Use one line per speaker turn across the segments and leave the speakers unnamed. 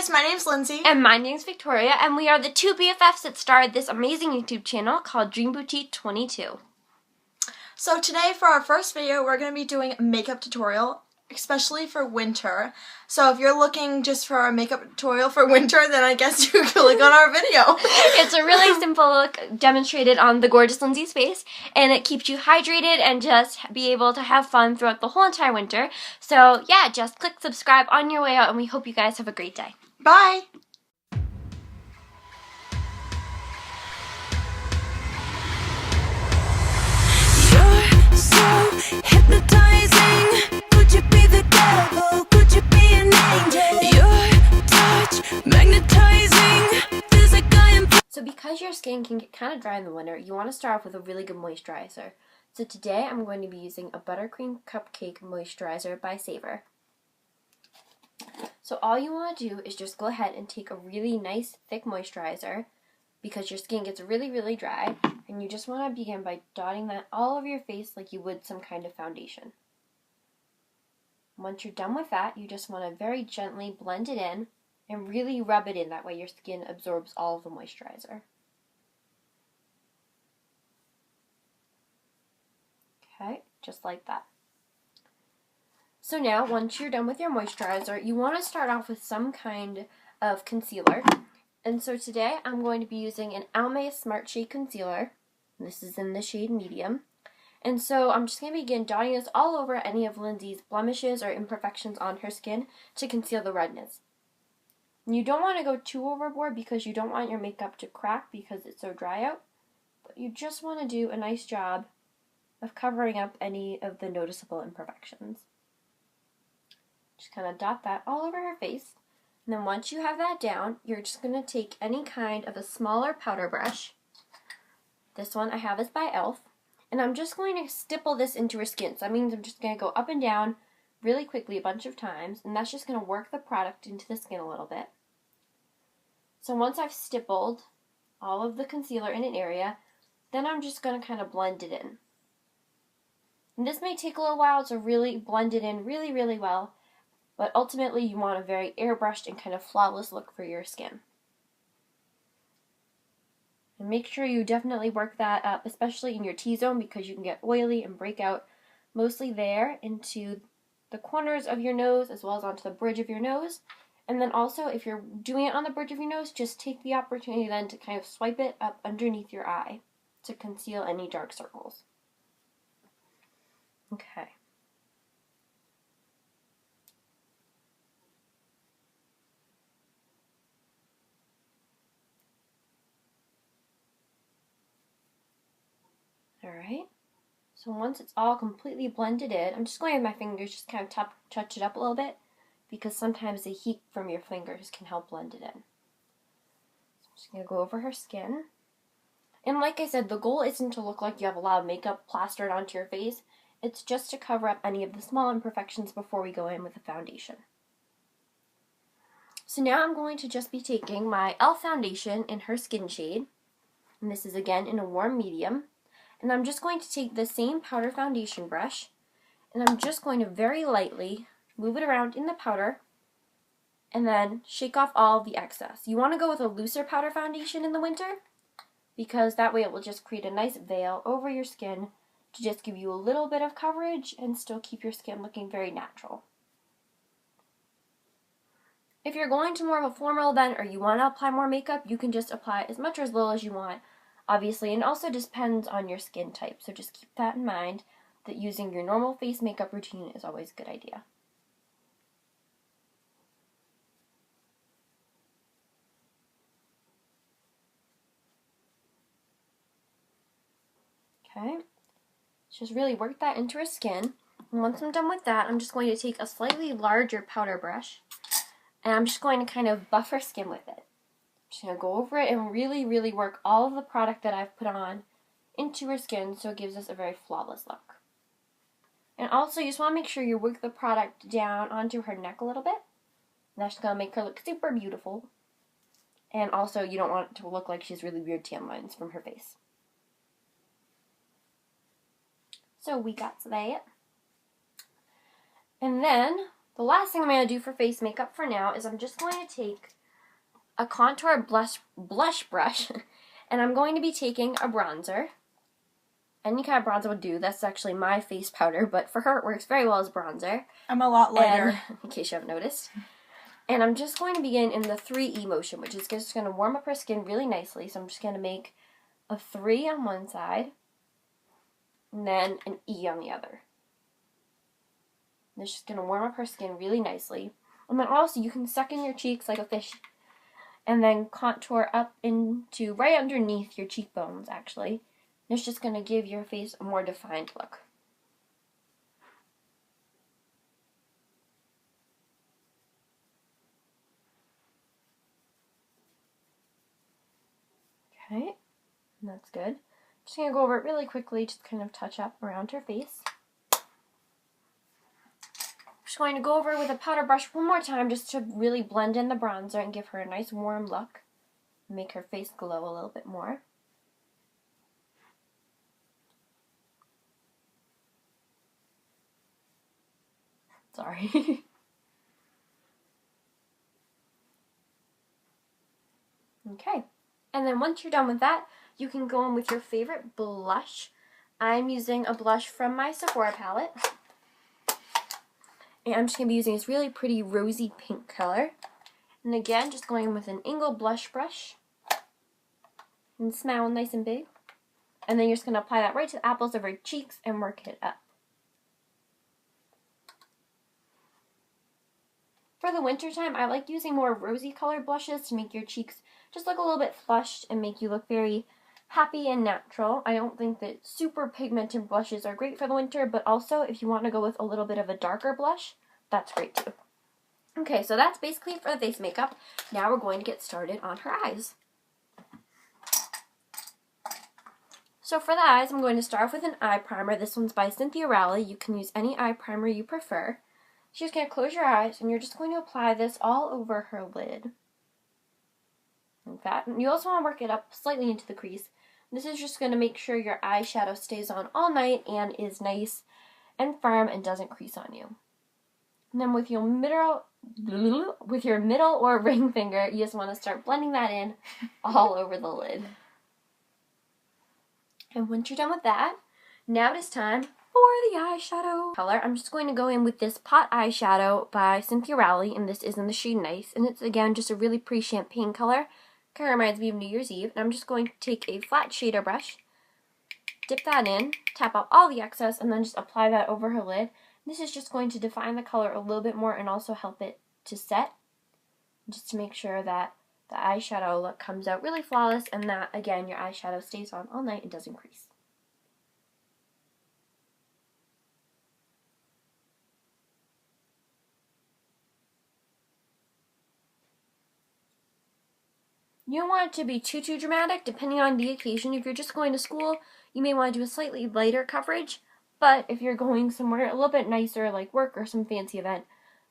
guys, my name's Lindsay.
And my name's Victoria, and we are the two BFFs that started this amazing YouTube channel called Dream Boutique 22.
So today for our first video, we're going to be doing a makeup tutorial, especially for winter. So if you're looking just for a makeup tutorial for winter, then I guess you can click on our video.
It's a really simple look demonstrated on the gorgeous Lindsay's face, and it keeps you hydrated and just be able to have fun throughout the whole entire winter. So yeah, just click subscribe on your way out, and we hope you guys have a great day.
Bye!
You're so hypnotizing. Could you be the devil? Could you be an angel? Your touch magnetizing. There's a guy in.
So because your skin can get kind of dry in the winter, you want to start off with a really good moisturizer. So today I'm going to be using a Buttercream Cupcake Moisturizer by Savor. So all you want to do is just go ahead and take a really nice thick moisturizer because your skin gets really, really dry, and you just want to begin by dotting that all over your face like you would some kind of foundation. Once you're done with that, you just want to very gently blend it in and really rub it in. That way your skin absorbs all of the moisturizer. Okay, just like that. So now, once you're done with your moisturizer, you want to start off with some kind of concealer. And so today, I'm going to be using an Almay Smart Shade Concealer. This is in the shade Medium. And so I'm just going to begin dotting this all over any of Lindsay's blemishes or imperfections on her skin to conceal the redness. And you don't want to go too overboard because you don't want your makeup to crack because it's so dry out. But you just want to do a nice job of covering up any of the noticeable imperfections. Just kind of dot that all over her face. And then once you have that down, you're just going to take any kind of a smaller powder brush. This one I have is by e.l.f. And I'm just going to stipple this into her skin. So that means I'm just going to go up and down really quickly a bunch of times. And that's just going to work the product into the skin a little bit. So once I've stippled all of the concealer in an area, then I'm just going to kind of blend it in. And this may take a little while to really blend it in really, really well. But ultimately, you want a very airbrushed and kind of flawless look for your skin. And make sure you definitely work that up, especially in your T-zone, because you can get oily and break out mostly there into the corners of your nose as well as onto the bridge of your nose. And then also, if you're doing it on the bridge of your nose, just take the opportunity then to kind of swipe it up underneath your eye to conceal any dark circles. Okay. Alright, so once it's all completely blended in, I'm just going with my fingers, just kind of touch it up a little bit, because sometimes the heat from your fingers can help blend it in. So I'm just going to go over her skin. And like I said, the goal isn't to look like you have a lot of makeup plastered onto your face. It's just to cover up any of the small imperfections before we go in with the foundation. So now I'm going to just be taking my e.l.f. foundation in her skin shade. And this is again in a warm medium. And I'm just going to take the same powder foundation brush, and I'm just going to very lightly move it around in the powder, and then shake off all the excess. You want to go with a looser powder foundation in the winter, because that way it will just create a nice veil over your skin to just give you a little bit of coverage and still keep your skin looking very natural. If you're going to more of a formal event or you want to apply more makeup, you can just apply as much or as little as you want. Obviously, and also depends on your skin type, so just keep that in mind, that using your normal face makeup routine is always a good idea. Okay, just really work that into her skin, and once I'm done with that, I'm just going to take a slightly larger powder brush, and I'm just going to kind of buff her skin with it. Just going to go over it and really, really work all of the product that I've put on into her skin so it gives us a very flawless look. And also, you just want to make sure you work the product down onto her neck a little bit. And that's going to make her look super beautiful. And also, you don't want it to look like she has really weird tan lines from her face. So we got that. And then The last thing I'm going to do for face makeup for now is I'm just going to take a contour blush brush and I'm going to be taking a bronzer. Any kind of bronzer would do. That's actually my face powder, but for her it works very well as bronzer.
I'm a lot lighter.
And, in case you haven't noticed. And I'm just going to begin in the 3E motion, which is just going to warm up her skin really nicely. So I'm just going to make a 3 on one side, and then an E on the other. And it's just going to warm up her skin really nicely. And then also you can suck in your cheeks like a fish, and then contour up into right underneath your cheekbones, actually. And it's just going to give your face a more defined look. Okay, and that's good. Just going to go over it really quickly, just kind of touch up around her face. Just going to go over it with a powder brush one more time just to really blend in the bronzer and give her a nice warm look. Make her face glow a little bit more. Sorry. Okay. And then once you're done with that, you can go in with your favorite blush. I'm using a blush from my Sephora palette. And I'm just going to be using this really pretty rosy pink color. And again, just going in with an angled blush brush. And smile nice and big. And then you're just going to apply that right to the apples of her cheeks and work it up. For the winter time, I like using more rosy colored blushes to make your cheeks just look a little bit flushed and make you look very happy and natural. I don't think that super pigmented blushes are great for the winter, but also if you want to go with a little bit of a darker blush, that's great too. Okay, so that's basically for the face makeup. Now we're going to get started on her eyes. So for the eyes, I'm going to start off with an eye primer. This one's by Cynthia Rowley. You can use any eye primer you prefer. So you're just going to close your eyes and you're just going to apply this all over her lid. Like that. And you also want to work it up slightly into the crease. This is just going to make sure your eyeshadow stays on all night and is nice and firm and doesn't crease on you. And then with your middle or ring finger, you just want to start blending that in all over the lid. And once you're done with that, now it is time for the eyeshadow color. I'm just going to go in with this Pot eyeshadow by Cynthia Rowley, and this is in the shade Nice. And it's, again, just a really pretty champagne color. Kind of reminds me of New Year's Eve. And I'm just going to take a flat shader brush, dip that in, tap out all the excess, and then just apply that over her lid. This is just going to define the color a little bit more and also help it to set, just to make sure that the eyeshadow look comes out really flawless and that, again, your eyeshadow stays on all night and doesn't crease. You don't want it to be too dramatic, depending on the occasion. If you're just going to school, you may want to do a slightly lighter coverage, but if you're going somewhere a little bit nicer, like work or some fancy event,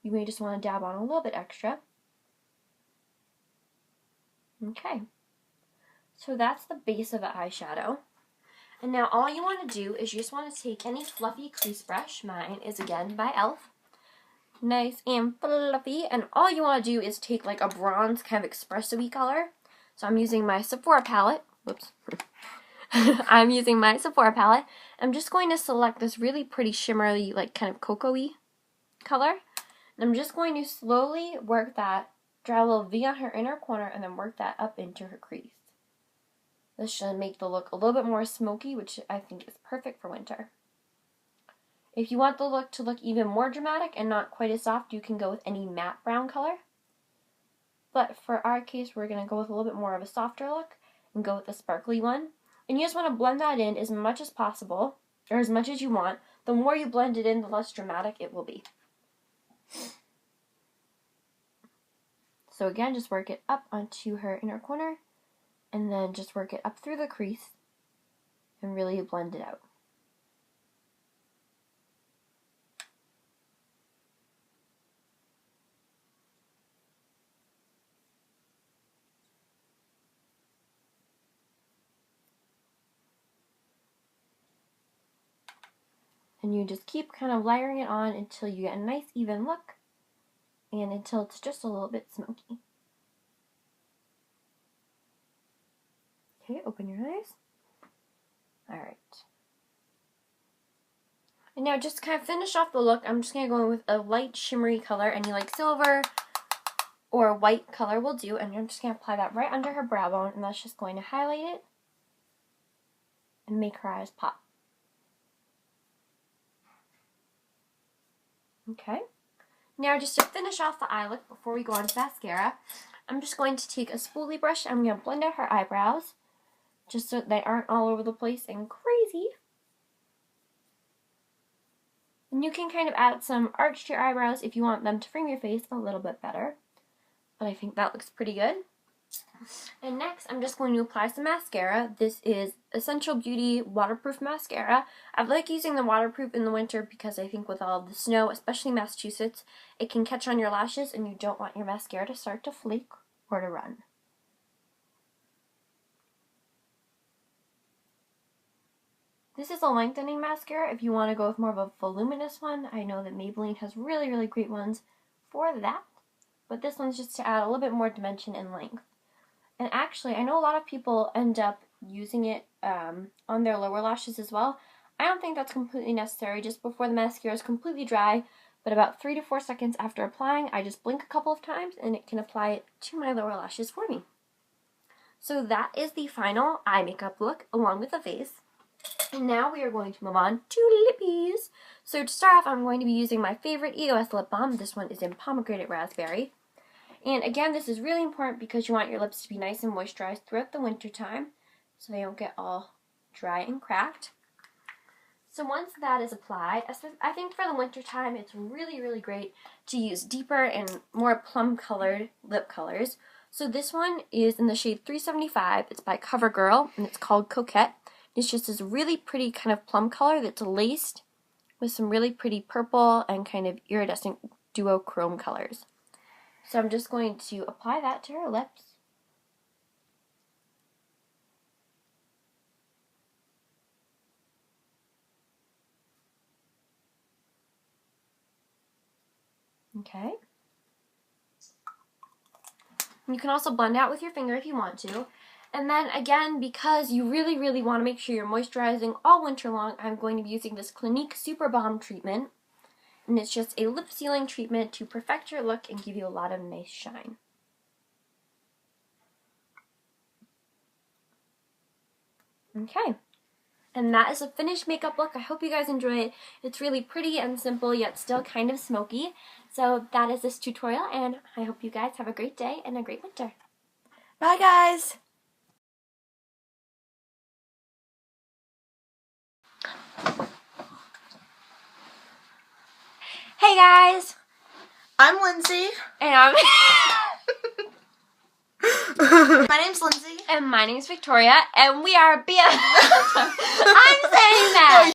you may just want to dab on a little bit extra. Okay, so that's the base of the eyeshadow. And now all you want to do is you just want to take any fluffy crease brush. Mine is, again, by e.l.f. Nice and fluffy. And all you want to do is take like a bronze kind of espresso-y color. So I'm using my Sephora palette. Whoops. I'm using my Sephora palette. I'm just going to select this really pretty shimmery, like kind of cocoa-y color. And I'm just going to slowly work that, draw a little V on her inner corner, and then work that up into her crease. This should make the look a little bit more smoky, which I think is perfect for winter. If you want the look to look even more dramatic and not quite as soft, you can go with any matte brown color. But for our case, we're going to go with a little bit more of a softer look and go with a sparkly one. And you just want to blend that in as much as possible, or as much as you want. The more you blend it in, the less dramatic it will be. So again, just work it up onto her inner corner, and then just work it up through the crease, and really blend it out. And you just keep kind of layering it on until you get a nice even look. and until it's just a little bit smoky. Okay, open your eyes. Alright. And now just to kind of finish off the look, I'm just going to go in with a light shimmery color. Any like silver or white color will do. And I'm just going to apply that right under her brow bone. And that's just going to highlight it and make her eyes pop. Okay. Now just to finish off the eye look before we go on to mascara, I'm just going to take a spoolie brush. I'm going to blend out her eyebrows just so they aren't all over the place and crazy. And you can kind of add some arch to your eyebrows if you want them to frame your face a little bit better. But I think that looks pretty good. And next, I'm just going to apply some mascara. This is Essential Beauty Waterproof Mascara. I like using the waterproof in the winter because I think with all the snow, especially Massachusetts, it can catch on your lashes and you don't want your mascara to start to flake or to run. This is a lengthening mascara if you want to go with more of a voluminous one. I know that Maybelline has really, really great ones for that. But this one's just to add a little bit more dimension and length. And actually, I know a lot of people end up using it on their lower lashes as well. I don't think that's completely necessary. Just before the mascara is completely dry, but about 3 to 4 seconds after applying, I just blink a couple of times and it can apply it to my lower lashes for me. So that is the final eye makeup look along with the face. And now we are going to move on to lippies. So to start off, I'm going to be using my favorite EOS lip balm. This one is in Pomegranate Raspberry. And again, this is really important because you want your lips to be nice and moisturized throughout the winter time so they don't get all dry and cracked. So once that is applied, I think for the winter time it's really, really great to use deeper and more plum colored lip colors. So this one is in the shade 375. It's by CoverGirl and it's called Coquette. It's just this really pretty kind of plum color that's laced with some really pretty purple and kind of iridescent duochrome colors. So I'm just going to apply that to her lips. Okay. And you can also blend out with your finger if you want to. And then again, because you really, really want to make sure you're moisturizing all winter long, I'm going to be using this Clinique Super Balm treatment. And it's just a lip sealing treatment to perfect your look and give you a lot of nice shine. Okay. And that is a finished makeup look. I hope you guys enjoy it. It's really pretty and simple, yet still kind of smoky. So that is this tutorial, and I hope you guys have a great day and a great winter.
Bye, guys!
Hey guys!
I'm Lindsay.
And I'm...
My name's Lindsay.
And my name's Victoria, and we are BFFs. I'm saying that!